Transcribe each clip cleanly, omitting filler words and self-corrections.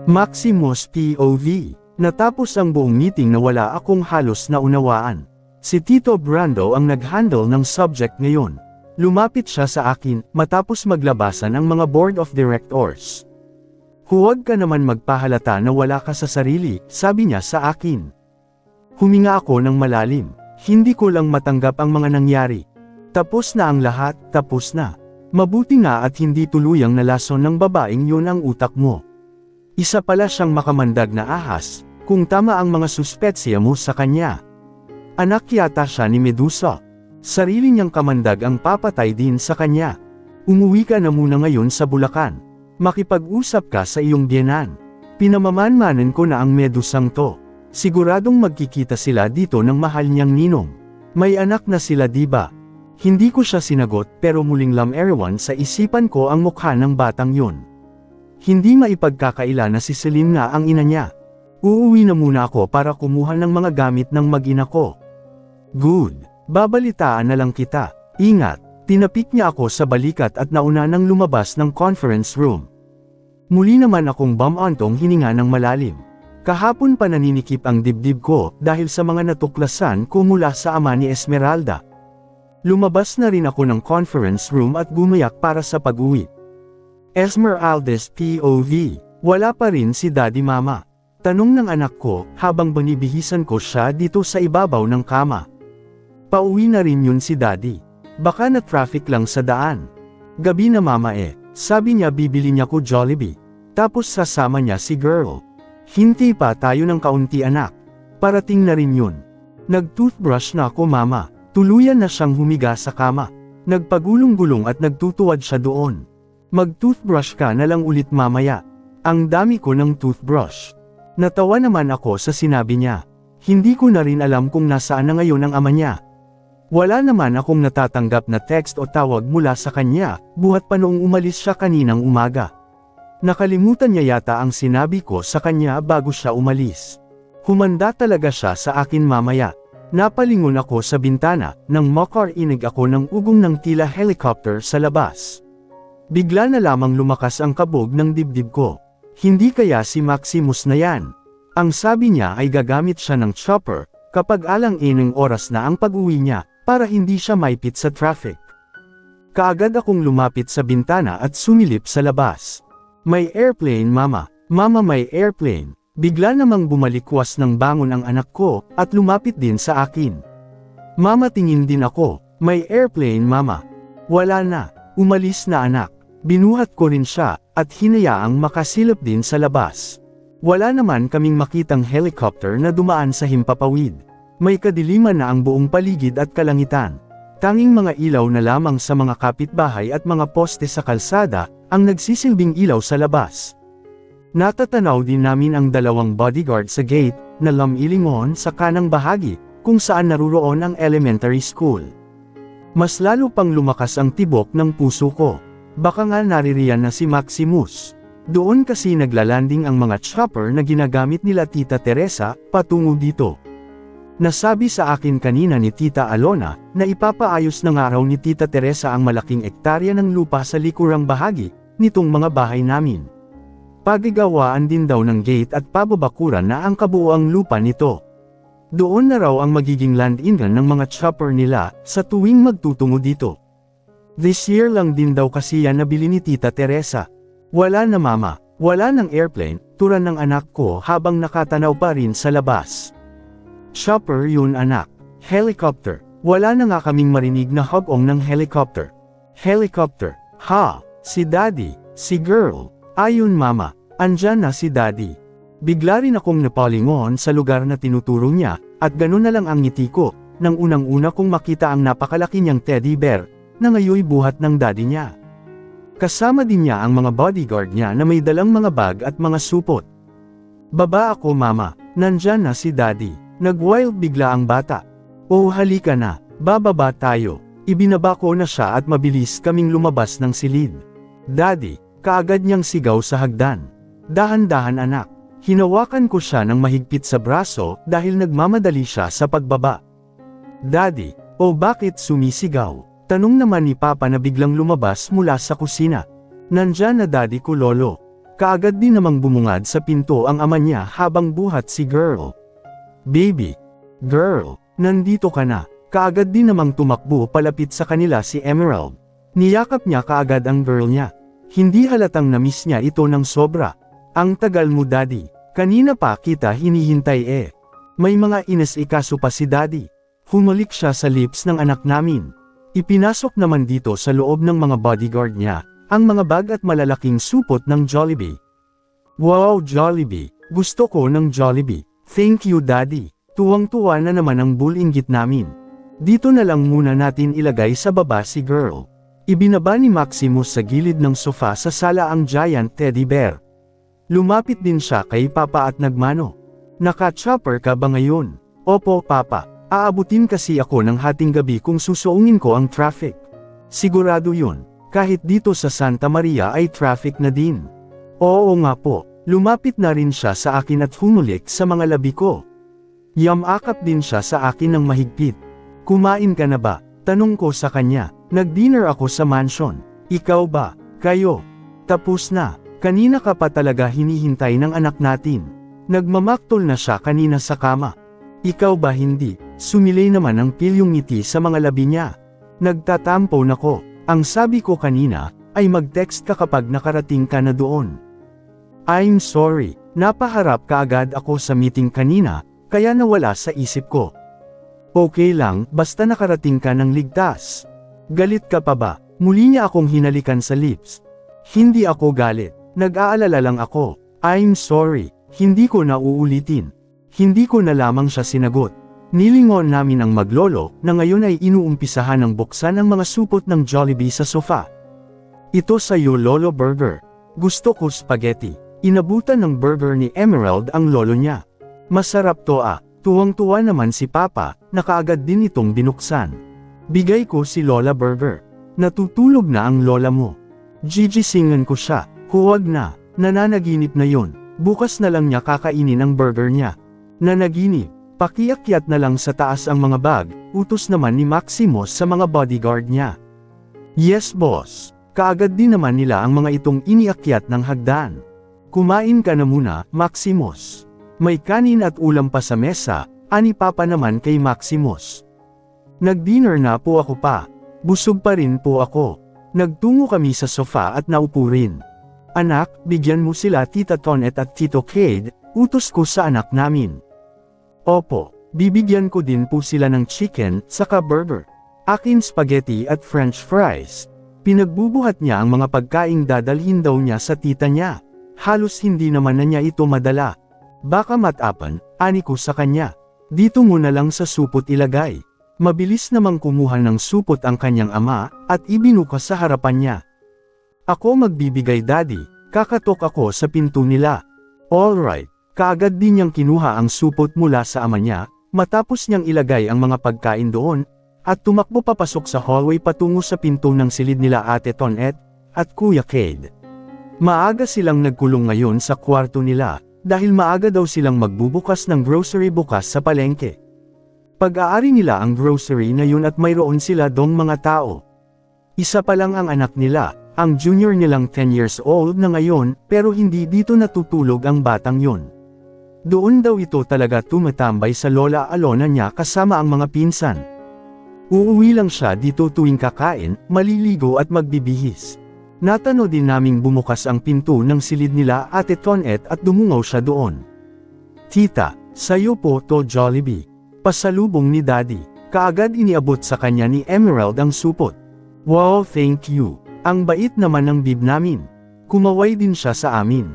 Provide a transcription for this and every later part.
Maximus POV. Natapos ang buong meeting na wala akong halos naunawaan. Si Tito Brando ang nag-handle ng subject ngayon. Lumapit siya sa akin, matapos maglabasan ang mga board of directors. Huwag ka naman magpahalata na wala ka sa sarili, sabi niya sa akin. Huminga ako ng malalim. Hindi ko lang matanggap ang mga nangyari. Tapos na ang lahat, tapos na. Mabuti nga at hindi tuluyang nalason ng babaeng yun ang utak mo. Isa pala siyang makamandag na ahas, kung tama ang mga suspetsya mo sa kanya. Anak yata siya ni Medusa. Sarili niyang kamandag ang papatay din sa kanya. Umuwi ka na muna ngayon sa Bulacan. Makipag-usap ka sa iyong biyenan. Pinamamanmanan ko na ang Medusang to. Siguradong magkikita sila dito ng mahal niyang ninong. May anak na sila diba? Hindi ko siya sinagot pero muling lam-erawan sa isipan ko ang mukha ng batang yun. Hindi maipagkakaila na si Celine nga ang ina niya. Uuwi na muna ako para kumuha ng mga gamit ng mag-ina ko. Good. Babalitaan na lang kita. Ingat. Tinapik niya ako sa balikat at nauna nang lumabas ng conference room. Muli naman akong bumantong hininga ng malalim. Kahapon pa naninikip ang dibdib ko dahil sa mga natuklasan ko mula sa ama ni Esmeralda. Lumabas na rin ako ng conference room at gumayak para sa pag-uwi. Esmeralda's POV. Wala pa rin si Daddy Mama. Tanong ng anak ko habang binibihisan ko siya dito sa ibabaw ng kama. Pauwi na rin yun si Daddy. Baka na traffic lang sa daan. Gabi na mama sabi niya bibili niya ko Jollibee. Tapos sasama niya si girl. Hinti pa tayo ng kaunti anak. Parating na rin yun. Nag-toothbrush na ako mama. Tuluyan na siyang humiga sa kama. Nagpagulong-gulong at nagtutuwad siya doon. Mag-toothbrush ka na lang ulit mamaya. Ang dami ko ng toothbrush. Natawa naman ako sa sinabi niya. Hindi ko na rin alam kung nasaan na ngayon ang ama niya. Wala naman akong natatanggap na text o tawag mula sa kanya, buhat pa noong umalis siya kaninang umaga. Nakalimutan niya yata ang sinabi ko sa kanya bago siya umalis. Humanda talaga siya sa akin mamaya. Napalingon ako sa bintana, nang makarinig ako ng ugong ng tila helicopter sa labas. Bigla na lamang lumakas ang kabog ng dibdib ko. Hindi kaya si Maximus na yan? Ang sabi niya ay gagamit siya ng chopper, kapag alang-inang oras na ang pag-uwi niya, para hindi siya maipit sa traffic. Kaagad akong lumapit sa bintana at sumilip sa labas. May airplane mama, mama may airplane. Bigla namang bumalikwas ng bangon ang anak ko, at lumapit din sa akin. Mama tingin din ako, may airplane mama. Wala na, umalis na anak. Binuhat ko rin siya, at hinayaang makasilip din sa labas. Wala naman kaming makitang helicopter na dumaan sa himpapawid. May kadiliman na ang buong paligid at kalangitan. Tanging mga ilaw na lamang sa mga kapitbahay at mga poste sa kalsada, ang nagsisilbing ilaw sa labas. Natatanaw din namin ang dalawang bodyguard sa gate, na lumilingon sa kanang bahagi, kung saan naruroon ang elementary school. Mas lalo pang lumakas ang tibok ng puso ko. Baka nga naririyan na si Maximus. Doon kasi naglalanding ang mga chopper na ginagamit nila Tita Teresa, patungo dito. Nasabi sa akin kanina ni Tita Alona, na ipapaayos na nga raw ni Tita Teresa ang malaking ektarya ng lupa sa likurang bahagi, nitong mga bahay namin. Pagigawaan din daw ng gate at pababakuran na ang kabuuang lupa nito. Doon na raw ang magiging land-in ng mga chopper nila, sa tuwing magtutungo dito. This year lang din daw kasi yan nabili ni Tita Teresa. Wala na mama, wala ng airplane, turan ng anak ko habang nakatanaw pa rin sa labas. Chopper yun anak. Helicopter. Wala na nga kaming marinig na hugong ng helicopter. Helicopter. Ha, si daddy, si girl. Ayun mama, andyan na si daddy. Bigla rin akong napalingon sa lugar na tinuturo niya, at ganun na lang ang ngiti ko, nang unang-una kong makita ang napakalaki niyang teddy bear, na ngayoy buhat ng daddy niya. Kasama din niya ang mga bodyguard niya na may dalang mga bag at mga supot. Baba ako mama, nandyan na si daddy. Nag-wild bigla ang bata. Oh halika na, bababa tayo. Ibinaba ko na siya at mabilis kaming lumabas ng silid. Daddy, kaagad niyang sigaw sa hagdan. Dahan-dahan anak. Hinawakan ko siya ng mahigpit sa braso dahil nagmamadali siya sa pagbaba. Daddy, oh bakit sumisigaw? Tanong naman ni Papa na biglang lumabas mula sa kusina. Nandyan na daddy ko lolo. Kaagad din namang bumungad sa pinto ang ama niya habang buhat si Girl. Baby. Girl, nandito ka na. Kaagad din namang tumakbo palapit sa kanila si Emerald. Niyakap niya kaagad ang girl niya. Hindi halatang na-miss niya ito ng sobra. Ang tagal mo daddy. Kanina pa kita hinihintay eh. May mga inas-ikaso pa si daddy. Humalik siya sa lips ng anak namin. Ipinasok naman dito sa loob ng mga bodyguard niya, ang mga bag at malalaking supot ng Jollibee. Wow Jollibee, gusto ko ng Jollibee. Thank you daddy. Tuwang-tuwa na naman ang bull-inggit namin. Dito na lang muna natin ilagay sa baba si Girl. Ibinaba ni Maximus sa gilid ng sofa sa sala ang giant teddy bear. Lumapit din siya kay Papa at nagmano. Naka-chopper ka ba ngayon? Opo Papa, aabutin kasi ako ng hating gabi kung susuungin ko ang traffic. Sigurado yun, kahit dito sa Santa Maria ay traffic na din. Oo nga po, lumapit na rin siya sa akin at humulik sa mga labi ko. Yamakap din siya sa akin ng mahigpit. Kumain ka na ba? Tanong ko sa kanya. Nag-dinner ako sa mansion. Ikaw ba? Kayo? Tapos na. Kanina ka pa talaga hinihintay ng anak natin. Nagmamaktol na siya kanina sa kama. Ikaw ba hindi? Sumilay naman ang pilyong ngiti sa mga labi niya. Nagtatampo na ko. Ang sabi ko kanina, ay mag-text ka kapag nakarating ka na doon. I'm sorry. Napaharap kaagad ako sa meeting kanina, kaya nawala sa isip ko. Okay lang, basta nakarating ka ng ligtas. Galit ka pa ba? Muli niya akong hinalikan sa lips. Hindi ako galit. Nag-aalala lang ako. I'm sorry. Hindi ko na uulitin. Hindi ko na lamang siya sinagot. Nilingon namin ang maglolo na ngayon ay inuumpisahan ng buksan ang mga supot ng Jollibee sa sofa. Ito sa'yo Lolo Burger. Gusto ko spaghetti. Inabutan ng burger ni Emerald ang lolo niya. Masarap to ah. Tuwang-tuwa naman si Papa, na kaagad din itong binuksan. Bigay ko si Lola Burger. Natutulog na ang lola mo. Gigisingan ko siya. Huwag na. Nananaginip na yon. Bukas na lang niya kakainin ang burger niya. Nanaginip. Pakiakyat na lang sa taas ang mga bag, utos naman ni Maximus sa mga bodyguard niya. Yes boss. Kaagad din naman nila ang mga itong iniakyat ng hagdan. Kumain ka na muna, Maximus. May kanin at ulam pa sa mesa, ani Papa naman kay Maximus. Nag-dinner na po ako pa. Busog pa rin po ako. Nagtungo kami sa sofa at naupo rin. Anak, bigyan mo sila Tita Tonet at Tito Cade, utos ko sa anak namin. Opo, bibigyan ko din po sila ng chicken, saka burger. Akin spaghetti at french fries. Pinagbubuhat niya ang mga pagkaing dadalhin daw niya sa tita niya. Halos hindi naman na niya ito madala. Baka matapan, ani ko sa kanya. Dito mo na lang sa supot ilagay. Mabilis namang kumuha ng supot ang kanyang ama, at ibinukas sa harapan niya. Ako magbibigay daddy, kakatok ako sa pinto nila. Alright, kaagad din niyang kinuha ang supot mula sa ama niya, matapos niyang ilagay ang mga pagkain doon, at tumakbo papasok sa hallway patungo sa pinto ng silid nila Ate Tonet, at Kuya Cade. Maaga silang nagkulong ngayon sa kwarto nila, dahil maaga daw silang magbubukas ng grocery bukas sa palengke. Pag-aari nila ang grocery na yun at mayroon sila dong mga tao. Isa pa lang ang anak nila, ang junior nilang 10 years old na ngayon, pero hindi dito natutulog ang batang yun. Doon daw ito talaga tumatambay sa lola Alona niya kasama ang mga pinsan. Uuwi lang siya dito tuwing kakain, maliligo at magbibihis. Natano din naming bumukas ang pinto ng silid nila Ate Tonet at dumungaw siya doon. Tita, sayo po to Jollibee. Pasalubong ni Daddy. Kaagad iniabot sa kanya ni Emerald ang supot. Wow, thank you. Ang bait naman ng bib namin. Kumaway din siya sa amin.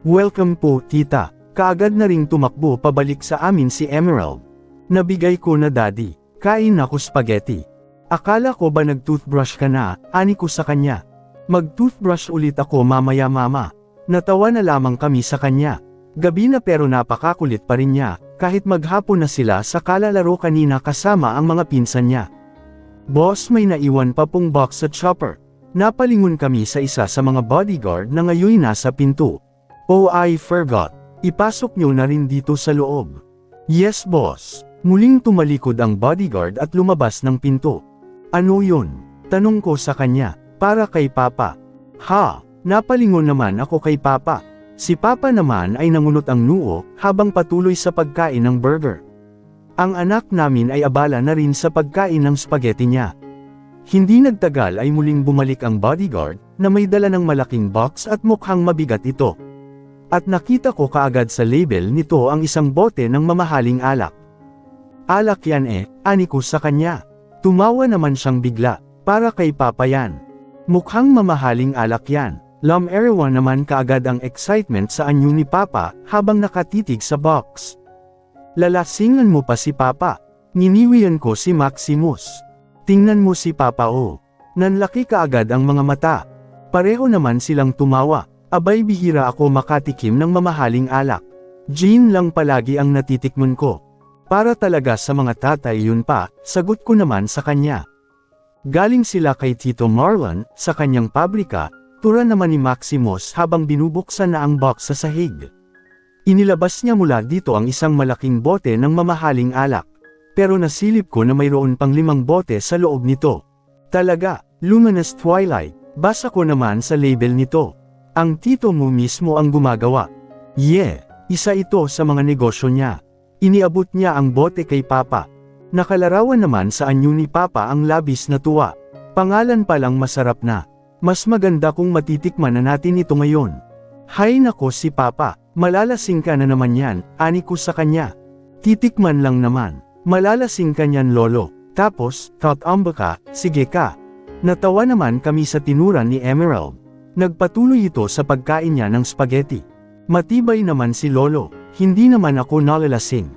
Welcome po, tita. Kaagad na ring tumakbo pabalik sa amin si Emerald. Nabigay ko na Daddy. Kain ako spaghetti. Akala ko ba nag-toothbrush ka na, ani ko sa kanya. Mag-toothbrush ulit ako mamaya mama. Natawa na lamang kami sa kanya. Gabi na pero napakakulit pa rin niya, kahit maghapon na sila sa kalalaro kanina kasama ang mga pinsan niya. Boss, may naiwan pa pong box sa chopper. Napalingon kami sa isa sa mga bodyguard na ngayon nasa pinto. Oh, I forgot. Ipasok nyo na rin dito sa loob. Yes boss. Muling tumalikod ang bodyguard at lumabas ng pinto. Ano yun? Tanong ko sa kanya, para kay Papa. Ha? Napalingon naman ako kay Papa. Si Papa naman ay nangunot ang noo, habang patuloy sa pagkain ng burger. Ang anak namin ay abala na rin sa pagkain ng spaghetti niya. Hindi nagtagal ay muling bumalik ang bodyguard, na may dala ng malaking box at mukhang mabigat ito. At nakita ko kaagad sa label nito ang isang bote ng mamahaling alak. Alak yan ani ko sa kanya. Tumawa naman siyang bigla, para kay Papa yan. Mukhang mamahaling alak yan. Lam-Eriwan naman kaagad ang excitement sa anyo ni Papa, habang nakatitig sa box. Lalasingan mo pa si Papa. Niniwian ko si Maximus. Tingnan mo si Papa Nanlaki kaagad ang mga mata. Pareho naman silang tumawa. Abay bihira ako makatikim ng mamahaling alak. Gin lang palagi ang natitikman ko. Para talaga sa mga tatay yun pa, sagot ko naman sa kanya. Galing sila kay Tito Marlon, sa kanyang pabrika, tura naman ni Maximus habang binubuksan na ang box sa sahig. Inilabas niya mula dito ang isang malaking bote ng mamahaling alak. Pero nasilip ko na mayroon pang 5 bote sa loob nito. Talaga, Luminous Twilight, basa ko naman sa label nito. Ang tito mo mismo ang gumagawa. Isa ito sa mga negosyo niya. Iniabot niya ang bote kay Papa. Nakalarawan naman sa anyo ni Papa ang labis na tuwa. Pangalan pa lang masarap na. Mas maganda kung matitikman na natin ito ngayon. Hay nako si Papa, malalasing ka na naman yan, ani ko sa kanya. Titikman lang naman. Malalasing ka niyan lolo. Tapos, tautamba ka, sige ka. Natawa naman kami sa tinuran ni Emerald. Nagpatuloy ito sa pagkain niya ng spaghetti. Matibay naman si lolo, hindi naman ako nalalasing.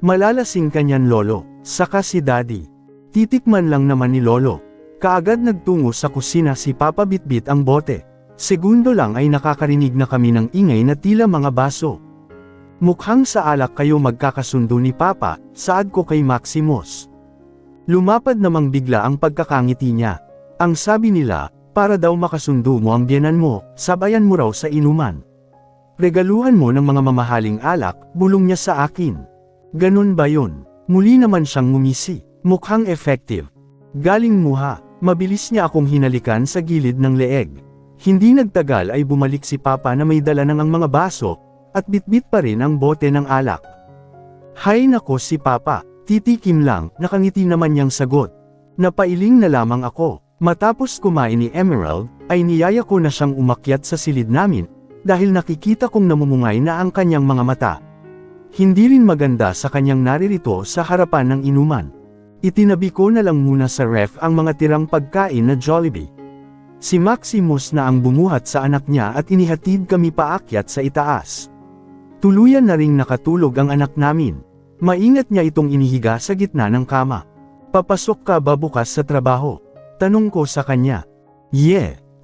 Malalasing ka niyan lolo, saka si daddy. Titikman lang naman ni lolo. Kaagad nagtungo sa kusina si Papa bitbit ang bote. Segundo lang ay nakakarinig na kami ng ingay na tila mga baso. Mukhang sa alak kayo magkakasundo ni Papa, saad ko kay Maximus. Lumapad namang bigla ang pagkakangiti niya. Ang sabi nila, para daw makasundo mo ang biyenan mo, sabayan mo raw sa inuman. Regaluhan mo ng mga mamahaling alak, bulong niya sa akin. Ganun ba yun? Muli naman siyang ngumisi, mukhang effective. Galing muha, mabilis niya akong hinalikan sa gilid ng leeg. Hindi nagtagal ay bumalik si Papa na may dala ng ang mga baso, at bitbit pa rin ang bote ng alak. Hay nako si Papa, titikim lang, nakangiti naman niyang sagot. Napailing na lamang ako. Matapos kumain ni Emerald, ay niyaya ko na siyang umakyat sa silid namin, dahil nakikita kong namumungay na ang kanyang mga mata. Hindi rin maganda sa kanyang naririto sa harapan ng inuman. Itinabi ko na lang muna sa ref ang mga tirang pagkain na Jollibee. Si Maximus na ang bumuhat sa anak niya at inihatid kami paakyat sa itaas. Tuluyan na ring nakatulog ang anak namin. Maingat niya itong inihiga sa gitna ng kama. Papasok ka ba bukas sa trabaho? Tanong ko sa kanya.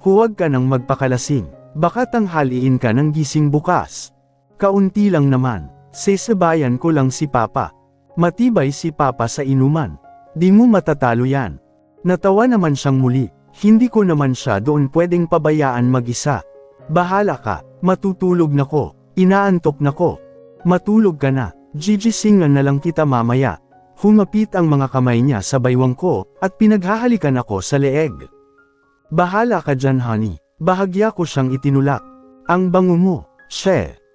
Huwag ka nang magpakalasing. Baka tanghaliin ka ng gising bukas. Kaunti lang naman. Sesabayan ko lang si Papa. Matibay si Papa sa inuman. Di mo matatalo yan. Natawa naman siyang muli. Hindi ko naman siya doon pwedeng pabayaan mag-isa. Bahala ka. Matutulog na ko. Inaantok na ko. Matulog ka na. Gigisingan na lang kita mamaya. Humapit ang mga kamay niya sa baywang ko, at pinaghahalikan ako sa leeg. Bahala ka dyan honey. Bahagya ko siyang itinulak. Ang bango mo.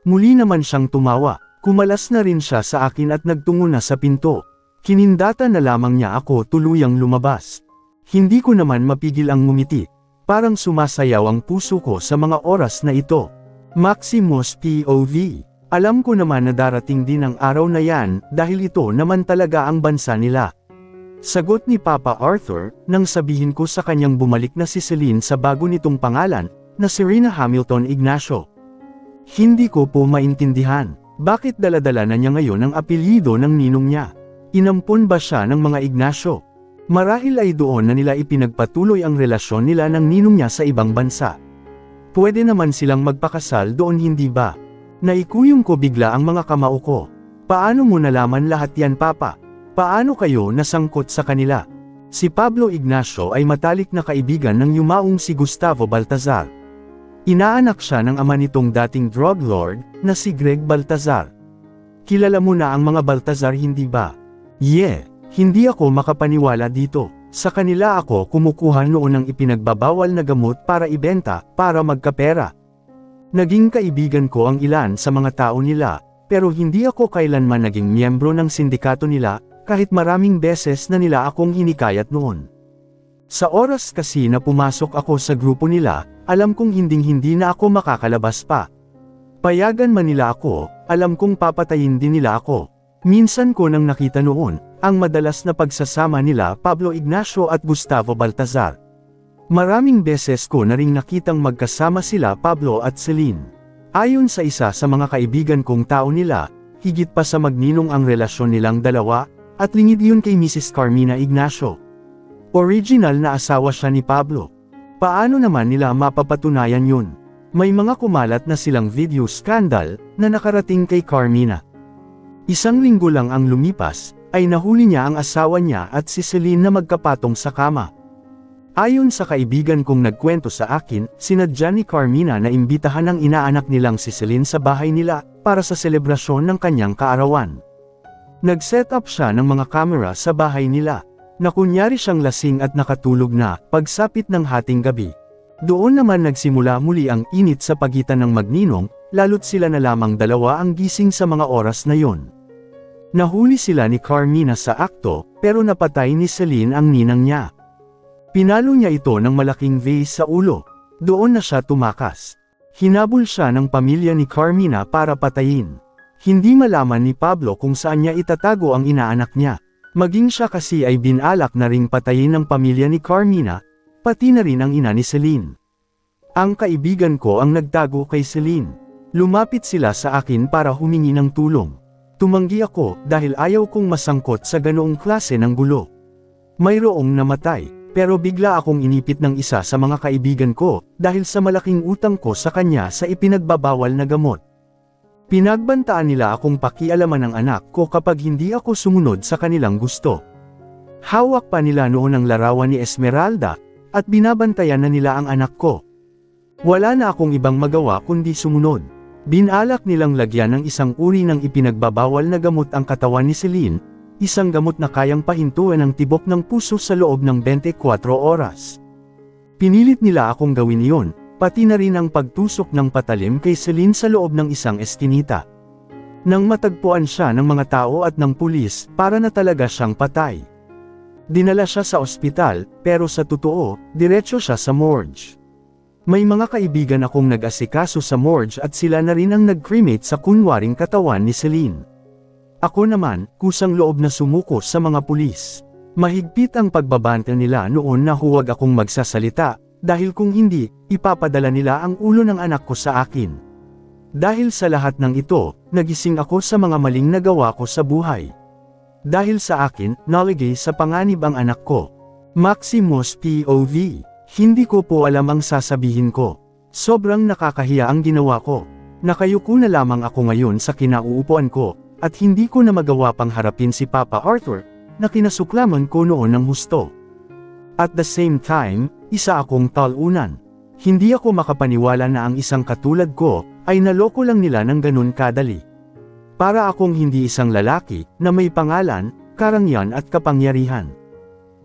Muli naman siyang tumawa. Kumalas na rin siya sa akin at nagtungo na sa pinto. Kinindata na lamang niya ako tuluyang lumabas. Hindi ko naman mapigil ang ngumiti. Parang sumasayaw ang puso ko sa mga oras na ito. Maximus POV. Alam ko naman na darating din ang araw na yan, dahil ito naman talaga ang bansa nila. Sagot ni Papa Arthur, nang sabihin ko sa kanyang bumalik na si Celine sa bago nitong pangalan, na Serena Hamilton Ignacio. Hindi ko po maintindihan, bakit daladala na niya ngayon ang apelyido ng ninong niya? Inampun ba siya ng mga Ignacio? Marahil ay doon na nila ipinagpatuloy ang relasyon nila ng ninong niya sa ibang bansa. Pwede naman silang magpakasal doon hindi ba? Naikuyong ko bigla ang mga kamao ko. Paano mo nalaman lahat yan Papa? Paano kayo nasangkot sa kanila? Si Pablo Ignacio ay matalik na kaibigan ng yumaong si Gustavo Baltazar. Inaanak siya ng ama nitong dating drug lord, na si Greg Baltazar. Kilala mo na ang mga Baltazar hindi ba? Hindi ako makapaniwala dito. Sa kanila ako kumukuha noon ng ipinagbabawal na gamot para ibenta, para magkapera. Naging kaibigan ko ang ilan sa mga tao nila, pero hindi ako kailanman naging miyembro ng sindikato nila, kahit maraming beses na nila akong hinikayat noon. Sa oras kasi na pumasok ako sa grupo nila, alam kong hinding-hindi na ako makakalabas pa. Payagan man nila ako, alam kong papatayin din nila ako. Minsan ko nang nakita noon, ang madalas na pagsasama nila Pablo Ignacio at Gustavo Baltazar. Maraming beses ko na ring nakitang magkasama sila Pablo at Celine. Ayon sa isa sa mga kaibigan kong tao nila, higit pa sa magninong ang relasyon nilang dalawa, at lingid yun kay Mrs. Carmina Ignacio. Original na asawa siya ni Pablo. Paano naman nila mapapatunayan yun? May mga kumalat na silang video scandal na nakarating kay Carmina. Isang linggo lang ang lumipas, ay nahuli niya ang asawa niya at si Celine na magkapatong sa kama. Ayon sa kaibigan kong nagkwento sa akin, sinadya ni Carmina na imbitahan ang inaanak nilang si Celine sa bahay nila para sa selebrasyon ng kanyang kaarawan. Nag-set up siya ng mga kamera sa bahay nila, na kunyari siyang lasing at nakatulog na pagsapit ng hating gabi. Doon naman nagsimula muli ang init sa pagitan ng magninong, lalo't sila na lamang dalawa ang gising sa mga oras na yon. Nahuli sila ni Carmina sa akto, pero napatay ni Celine ang ninang niya. Pinalo niya ito ng malaking vase sa ulo. Doon na siya tumakas. Hinabol siya ng pamilya ni Carmina para patayin. Hindi malaman ni Pablo kung saan niya itatago ang inaanak niya. Maging siya kasi ay binalak na ring patayin ng pamilya ni Carmina, pati na rin ang ina ni Celine. Ang kaibigan ko ang nagtago kay Celine. Lumapit sila sa akin para humingi ng tulong. Tumanggi ako dahil ayaw kong masangkot sa ganoong klase ng gulo. Mayroong namatay, pero bigla akong inipit ng isa sa mga kaibigan ko dahil sa malaking utang ko sa kanya sa ipinagbabawal na gamot. Pinagbantaan nila akong pakialaman ng anak ko kapag hindi ako sumunod sa kanilang gusto. Hawak pa nila noon ang larawan ni Esmeralda, at binabantayan na nila ang anak ko. Wala na akong ibang magawa kundi sumunod. Binalak nilang lagyan ng isang uri ng ipinagbabawal na gamot ang katawan ni Celine, isang gamot na kayang pahintuan ang tibok ng puso sa loob ng 24 oras. Pinilit nila akong gawin iyon, pati na rin ang pagtusok ng patalim kay Celine sa loob ng isang eskinita. Nang matagpuan siya ng mga tao at ng pulis, para na talaga siyang patay. Dinala siya sa ospital, pero sa totoo, diretso siya sa morgue. May mga kaibigan akong nag-asikaso sa morgue at sila na rin ang nag-cremate sa kunwaring katawan ni Celine. Ako naman, kusang loob na sumuko sa mga pulis. Mahigpit ang pagbabanta nila noon na huwag akong magsasalita, dahil kung hindi, ipapadala nila ang ulo ng anak ko sa akin. Dahil sa lahat ng ito, nagising ako sa mga maling nagawa ko sa buhay. Dahil sa akin, naligay sa panganib ang anak ko. Maximus POV. Hindi ko po alam ang sasabihin ko. Sobrang nakakahiya ang ginawa ko. Nakayuko na lamang ako ngayon sa kinauupuan ko, at hindi ko na magawa pang harapin si Papa Arthur, na kinasuklaman ko noon ng husto. At the same time, isa akong talunan. Hindi ako makapaniwala na ang isang katulad ko, ay naloko lang nila ng ganun kadali. Para akong hindi isang lalaki, na may pangalan, karangyaan at kapangyarihan.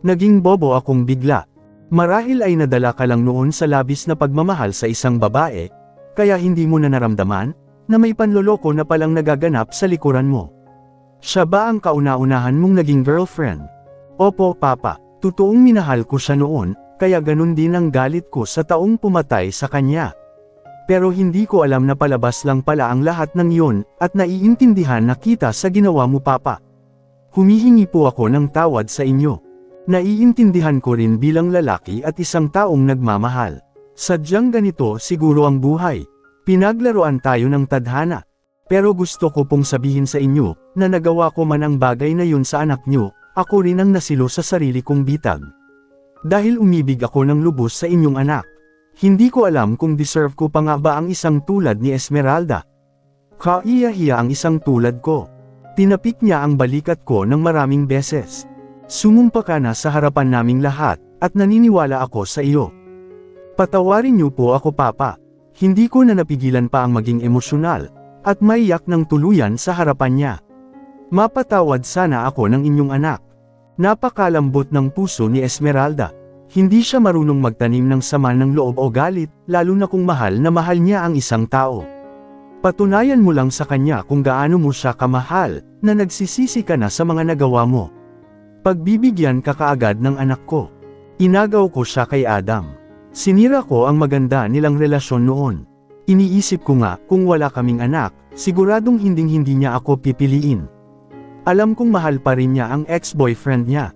Naging bobo akong bigla. Marahil ay nadala ka lang noon sa labis na pagmamahal sa isang babae, kaya hindi mo na naramdaman, na may panloloko na palang nagaganap sa likuran mo. Siya ba ang kauna-unahan mong naging girlfriend? Opo, Papa. Totoong minahal ko siya noon, kaya ganun din ang galit ko sa taong pumatay sa kanya. Pero hindi ko alam na palabas lang pala ang lahat ng iyon, at naiintindihan na kita sa ginawa mo, Papa. Humihingi po ako ng tawad sa inyo. Naiintindihan ko rin bilang lalaki at isang taong nagmamahal. Sadyang ganito siguro ang buhay. Pinaglaruan tayo ng tadhana. Pero gusto ko pong sabihin sa inyo, na nagawa ko man ang bagay na yun sa anak nyo, ako rin ang nasilo sa sarili kong bitag. Dahil umibig ako ng lubos sa inyong anak. Hindi ko alam kung deserve ko pa nga ba ang isang tulad ni Esmeralda. Kaiya-hiya ang isang tulad ko. Tinapik niya ang balikat ko ng maraming beses. Sumumpa ka na sa harapan naming lahat, at naniniwala ako sa iyo. Patawarin niyo po ako, Papa. Hindi ko na napigilan pa ang maging emosyonal, at maiyak ng tuluyan sa harapan niya. Mapatawad sana ako ng inyong anak. Napakalambot ng puso ni Esmeralda. Hindi siya marunong magtanim ng sama ng loob o galit, lalo na kung mahal na mahal niya ang isang tao. Patunayan mo lang sa kanya kung gaano mo siya kamahal, na nagsisisi ka na sa mga nagawa mo. Pagbibigyan ka kaagad ng anak ko. Inagaw ko siya kay Adam. Sinira ko ang maganda nilang relasyon noon. Iniisip ko nga, kung wala kaming anak, siguradong hinding-hindi niya ako pipiliin. Alam kong mahal pa rin niya ang ex-boyfriend niya.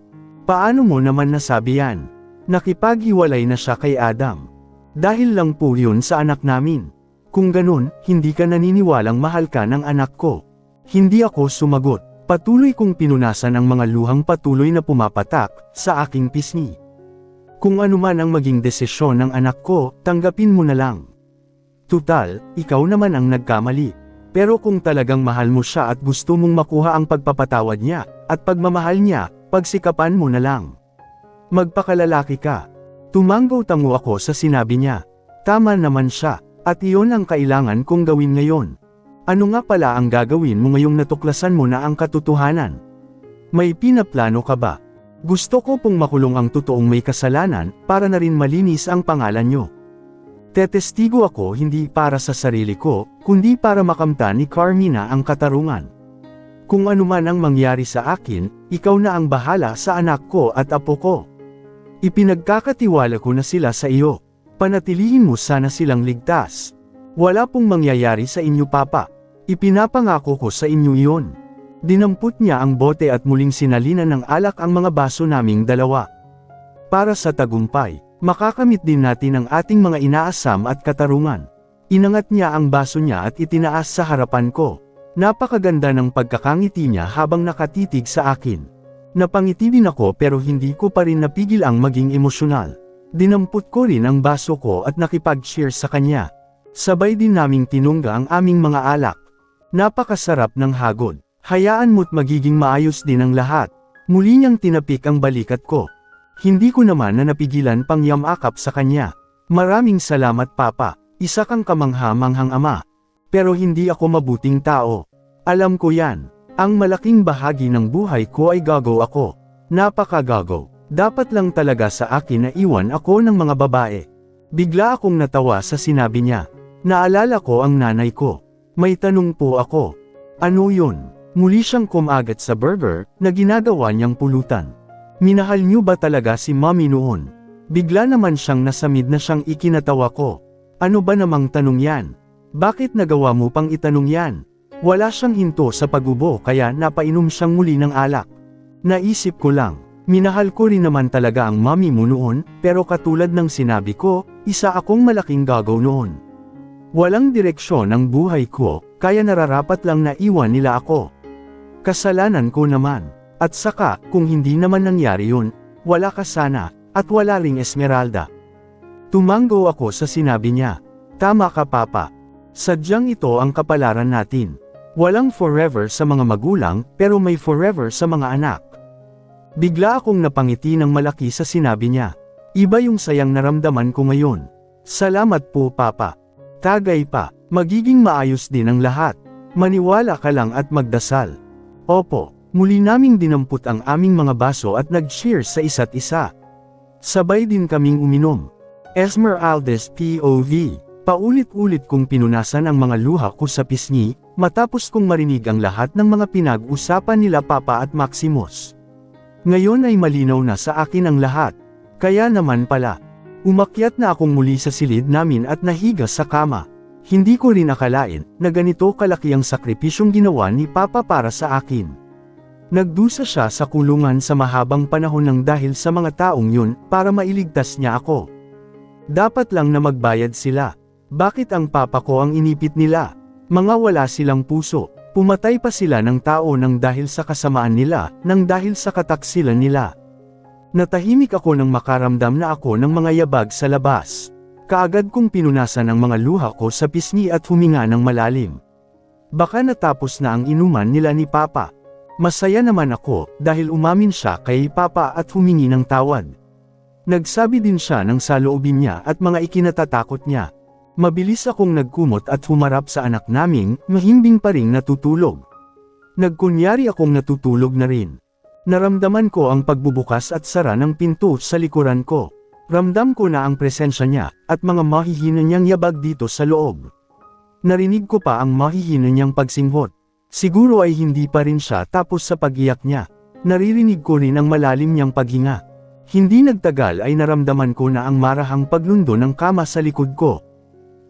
Paano mo naman nasabi yan? Nakipaghiwalay na siya kay Adam. Dahil lang po yun sa anak namin. Kung ganun, hindi ka naniniwalang mahal ka ng anak ko. Hindi ako sumagot. Patuloy kong pinunasan ang mga luhang patuloy na pumapatak sa aking pisngi. Kung ano man ang maging desisyon ng anak ko, tanggapin mo na lang. Tutal, ikaw naman ang nagkamali. Pero kung talagang mahal mo siya at gusto mong makuha ang pagpapatawad niya, at pagmamahal niya, pagsikapan mo na lang. Magpakalalaki ka. Tumanggaw-tango ako sa sinabi niya. Tama naman siya, at iyon ang kailangan kong gawin ngayon. Ano nga pala ang gagawin mo ngayong natuklasan mo na ang katotohanan? May pinaplano ka ba? Gusto ko pong makulong ang totoong may kasalanan, para na rin malinis ang pangalan niyo. Tetestigo ako hindi para sa sarili ko, kundi para makamtan ni Carmina ang katarungan. Kung ano man ang mangyari sa akin, ikaw na ang bahala sa anak ko at apo ko. Ipinagkakatiwala ko na sila sa iyo. Panatilihin mo sana silang ligtas. Wala pong mangyayari sa inyo papa. Ipinapangako ko sa inyo iyon. Dinampot niya ang bote at muling sinalina ng alak ang mga baso naming dalawa. Para sa tagumpay, makakamit din natin ang ating mga inaasam at katarungan. Inangat niya ang baso niya at itinaas sa harapan ko. Napakaganda ng pagkakangiti niya habang nakatitig sa akin. Napangiti din ako pero hindi ko pa rin napigil ang maging emosyonal. Dinampot ko rin ang baso ko at nakipag-cheers sa kanya. Sabay din naming tinungga ang aming mga alak. Napakasarap ng hagod. Hayaan mo't magiging maayos din ang lahat. Muli niyang tinapik ang balikat ko. Hindi ko naman na napigilan pang yamakap sa kanya. Maraming salamat papa, isa kang kamangha-manghang ama. Pero hindi ako mabuting tao. Alam ko yan. Ang malaking bahagi ng buhay ko ay gagaw ako. Napakagagaw. Dapat lang talaga sa akin na iwan ako ng mga babae. Bigla akong natawa sa sinabi niya. Naalala ko ang nanay ko. May tanong po ako. Ano yun? Muli siyang kumagat sa burger na ginagawa niyang pulutan. Minahal niyo ba talaga si mommy noon? Bigla naman siyang nasamid na siyang ikinatawa ko. Ano ba namang tanong yan? Bakit nagawa mo pang itanong yan? Wala siyang hinto sa pagubo kaya napainom siyang muli ng alak. Naisip ko lang, minahal ko rin naman talaga ang mommy mo noon, pero katulad ng sinabi ko, isa akong malaking gagaw noon. Walang direksyon ang buhay ko, kaya nararapat lang na iwan nila ako. Kasalanan ko naman. At saka, kung hindi naman nangyari yun, wala ka sana, at wala ring Esmeralda. Tumanggo ako sa sinabi niya. Tama ka papa. Sadyang ito ang kapalaran natin. Walang forever sa mga magulang, pero may forever sa mga anak. Bigla akong napangiti ng malaki sa sinabi niya. Iba yung sayang naramdaman ko ngayon. Salamat po papa. Tagay pa, magiging maayos din ang lahat. Maniwala ka lang at magdasal. Opo, muli naming dinampot ang aming mga baso at nag-cheers sa isa't isa. Sabay din kaming uminom. Esmeralda's POV. Paulit-ulit kong pinunasan ang mga luha ko sa pisngi, matapos kong marinig ang lahat ng mga pinag-usapan nila Papa at Maximus. Ngayon ay malinaw na sa akin ang lahat. Kaya naman pala. Umakyat na akong muli sa silid namin at nahiga sa kama. Hindi ko rin akalain na ganito kalaki ang sakripisyong ginawa ni Papa para sa akin. Nagdusa siya sa kulungan sa mahabang panahon ng dahil sa mga taong yun para mailigtas niya ako. Dapat lang na magbayad sila. Bakit ang papa ko ang inipit nila? Mga wala silang puso. Pumatay pa sila ng tao nang dahil sa kasamaan nila, nang dahil sa kataksilan nila. Natahimik ako nang makaramdam na ako ng mga yabag sa labas. Kaagad kong pinunasan ang mga luha ko sa pisngi at huminga ng malalim. Baka natapos na ang inuman nila ni Papa. Masaya naman ako, dahil umamin siya kay Papa at humingi ng tawad. Nagsabi din siya ng saloobin niya at mga ikinatatakot niya. Mabilis akong nagkumot at humarap sa anak naming, mahimbing pa ring natutulog. Nagkunyari akong natutulog na rin. Naramdaman ko ang pagbubukas at sara ng pinto sa likuran ko. Ramdam ko na ang presensya niya, at mga mahihina niyang yabag dito sa loob. Narinig ko pa ang mahihina niyang pagsinghot. Siguro ay hindi pa rin siya tapos sa pag-iyak niya. Naririnig ko rin ang malalim niyang paghinga. Hindi nagtagal ay naramdaman ko na ang marahang paglundo ng kama sa likod ko.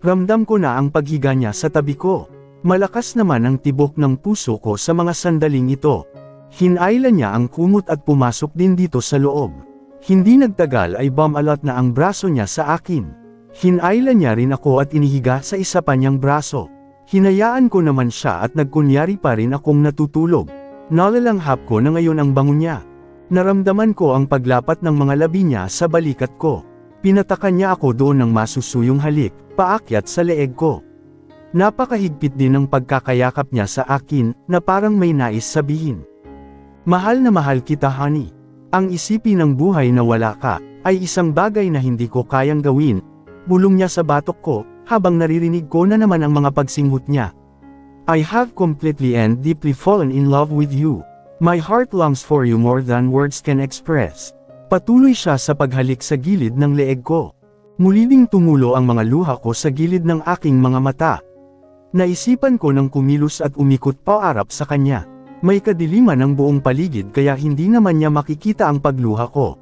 Ramdam ko na ang paghiga niya sa tabi ko. Malakas naman ang tibok ng puso ko sa mga sandaling ito. Hinailan niya ang kumot at pumasok din dito sa loob. Hindi nagtagal ay bumalot na ang braso niya sa akin. Hinailan niya rin ako at inihiga sa isa pa niyang braso. Hinayaan ko naman siya at nagkunyari pa rin akong natutulog. Nalalanghap ko na ngayon ang bango niya. Naramdaman ko ang paglapat ng mga labi niya sa balikat ko. Pinatakan niya ako doon ng masusuyong halik, paakyat sa leeg ko. Napakahigpit din ng pagkakayakap niya sa akin, na parang may nais sabihin. Mahal na mahal kita, honey. Ang isipin ng buhay na wala ka, ay isang bagay na hindi ko kayang gawin. Bulong niya sa batok ko, habang naririnig ko na naman ang mga pagsinghot niya. I have completely and deeply fallen in love with you. My heart longs for you more than words can express. Patuloy siya sa paghalik sa gilid ng leeg ko. Muli ding tumulo ang mga luha ko sa gilid ng aking mga mata. Naisipan ko ng kumilos at umikot paarap sa kanya. May kadiliman ang buong paligid kaya hindi naman niya makikita ang pagluha ko.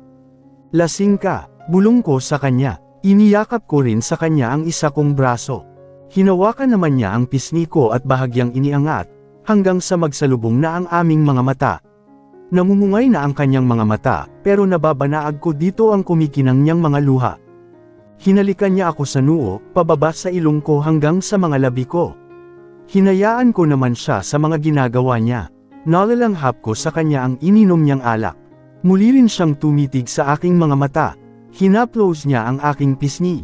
Lasing ka, bulong ko sa kanya. Iniyakap ko rin sa kanya ang isa kong braso. Hinawakan naman niya ang pisngi ko at bahagyang iniangat, hanggang sa magsalubong na ang aming mga mata. Namumungay na ang kanyang mga mata, pero nababanaag ko dito ang kumikinang niyang mga luha. Hinalikan niya ako sa noo, pababa sa ilong ko hanggang sa mga labi ko. Hinayaan ko naman siya sa mga ginagawa niya. Nalalanghap ko sa kanya ang ininom niyang alak. Muli rin siyang tumitig sa aking mga mata. Hinaplos niya ang aking pisngi.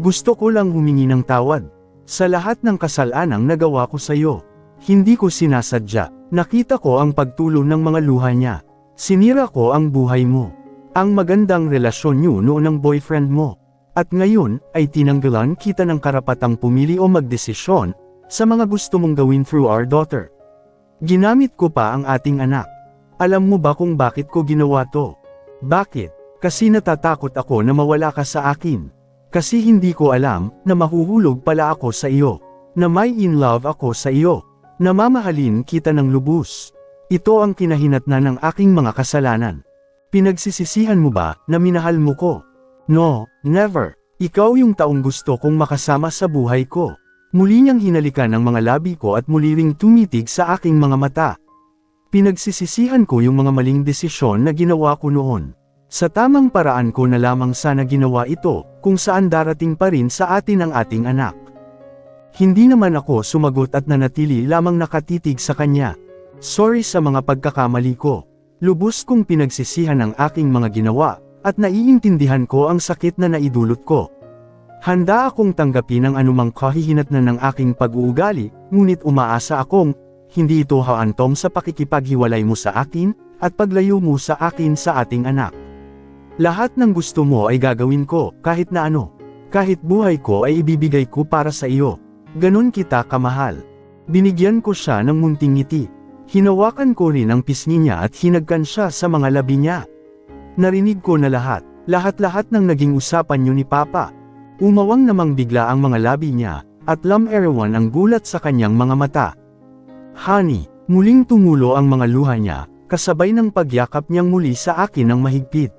Gusto ko lang humingi ng tawad. Sa lahat ng kasalanang nagawa ko sa iyo. Hindi ko sinasadya. Nakita ko ang pagtulo ng mga luha niya. Sinira ko ang buhay mo. Ang magandang relasyon niyo noon ng boyfriend mo. At ngayon, ay tinanggalan kita ng karapatang pumili o magdesisyon sa mga gusto mong gawin through our daughter. Ginamit ko pa ang ating anak. Alam mo ba kung bakit ko ginawa to? Bakit? Kasi natatakot ako na mawala ka sa akin. Kasi hindi ko alam na mahuhulog pala ako sa iyo. Na may in love ako sa iyo. Na mamahalin kita ng lubos. Ito ang kinahinatnan ng aking mga kasalanan. Pinagsisisihan mo ba na minahal mo ko? No, never. Ikaw yung taong gusto kong makasama sa buhay ko. Muli niyang hinalikan ang mga labi ko at muli ring tumitig sa aking mga mata. Pinagsisisihan ko yung mga maling desisyon na ginawa ko noon. Sa tamang paraan ko na lamang sana ginawa ito, kung saan darating pa rin sa atin ang ating anak. Hindi naman ako sumagot at nanatili lamang nakatitig sa kanya. Sorry sa mga pagkakamali ko. Lubos kong pinagsisihan ang aking mga ginawa, at naiintindihan ko ang sakit na naidulot ko. Handa akong tanggapin ang anumang kahihinatnan ng aking pag-uugali, ngunit umaasa akong, hindi ito haantong sa pakikipaghiwalay mo sa akin, at paglayo mo sa akin sa ating anak. Lahat ng gusto mo ay gagawin ko, kahit na ano. Kahit buhay ko ay ibibigay ko para sa iyo. Ganon kita kamahal. Binigyan ko siya ng munting ngiti. Hinawakan ko rin ang pisngi niya at hinagkan siya sa mga labi niya. Narinig ko na lahat-lahat ng naging usapan niyo ni Papa. Umawang namang bigla ang mga labi niya, at lamerawan ang gulat sa kanyang mga mata. Honey, muling tumulo ang mga luha niya, kasabay ng pagyakap niyang muli sa akin ng mahigpit.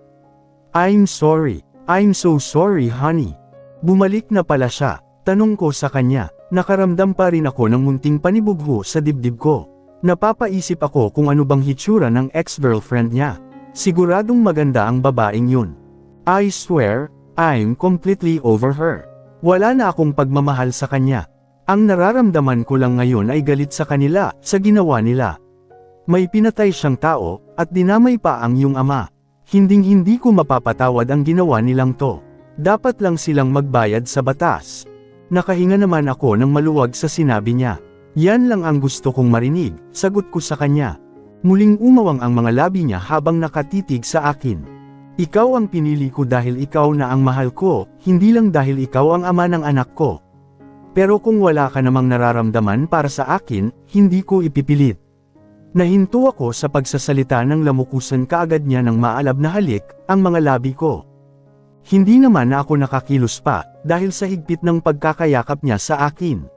I'm sorry, I'm so sorry honey. Bumalik na pala siya, tanong ko sa kanya, nakaramdam pa rin ako ng munting panibugho sa dibdib ko. Napapaisip ako kung ano bang hitsura ng ex-girlfriend niya. Siguradong maganda ang babaeng yun. I swear, I'm completely over her. Wala na akong pagmamahal sa kanya. Ang nararamdaman ko lang ngayon ay galit sa kanila, sa ginawa nila. May pinatay siyang tao, at dinamay pa ang iyong ama. Hinding-hindi ko mapapatawad ang ginawa nilang to. Dapat lang silang magbayad sa batas. Nakahinga naman ako ng maluwag sa sinabi niya. Yan lang ang gusto kong marinig, sagot ko sa kanya. Muling umawang ang mga labi niya habang nakatitig sa akin. Ikaw ang pinili ko dahil ikaw na ang mahal ko, hindi lang dahil ikaw ang ama ng anak ko. Pero kung wala ka namang nararamdaman para sa akin, hindi ko ipipilit. Nahinto ako sa pagsasalita ng lamukusan kaagad niya ng maalab na halik, ang mga labi ko. Hindi naman na ako nakakilos pa, dahil sa higpit ng pagkakayakap niya sa akin.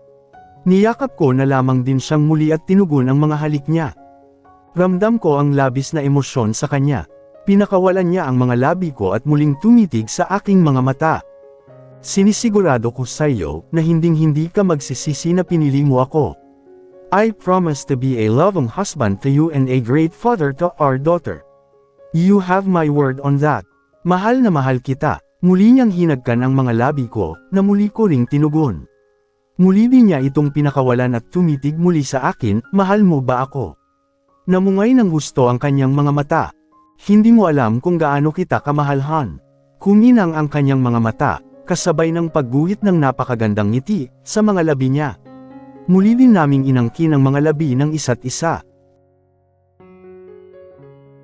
Niyakap ko na lamang din siyang muli at tinugon ang mga halik niya. Ramdam ko ang labis na emosyon sa kanya. Pinakawalan niya ang mga labi ko at muling tumitig sa aking mga mata. Sinisigurado ko sa iyo na hinding-hindi ka magsisisi na pinili mo ako. I promise to be a loving husband to you and a great father to our daughter. You have my word on that. Mahal na mahal kita. Muli niyang hinagkan ang mga labi ko, na muli ko ring tinugon. Muli din niya itong pinakawalan at tumitig muli sa akin, mahal mo ba ako? Namungay ng gusto ang kanyang mga mata. Hindi mo alam kung gaano kita kamahalhan. Kuminang ang kanyang mga mata, kasabay ng pagguhit ng napakagandang ngiti, sa mga labi niya. Muli din naming inangkin ang mga labi ng isa't isa.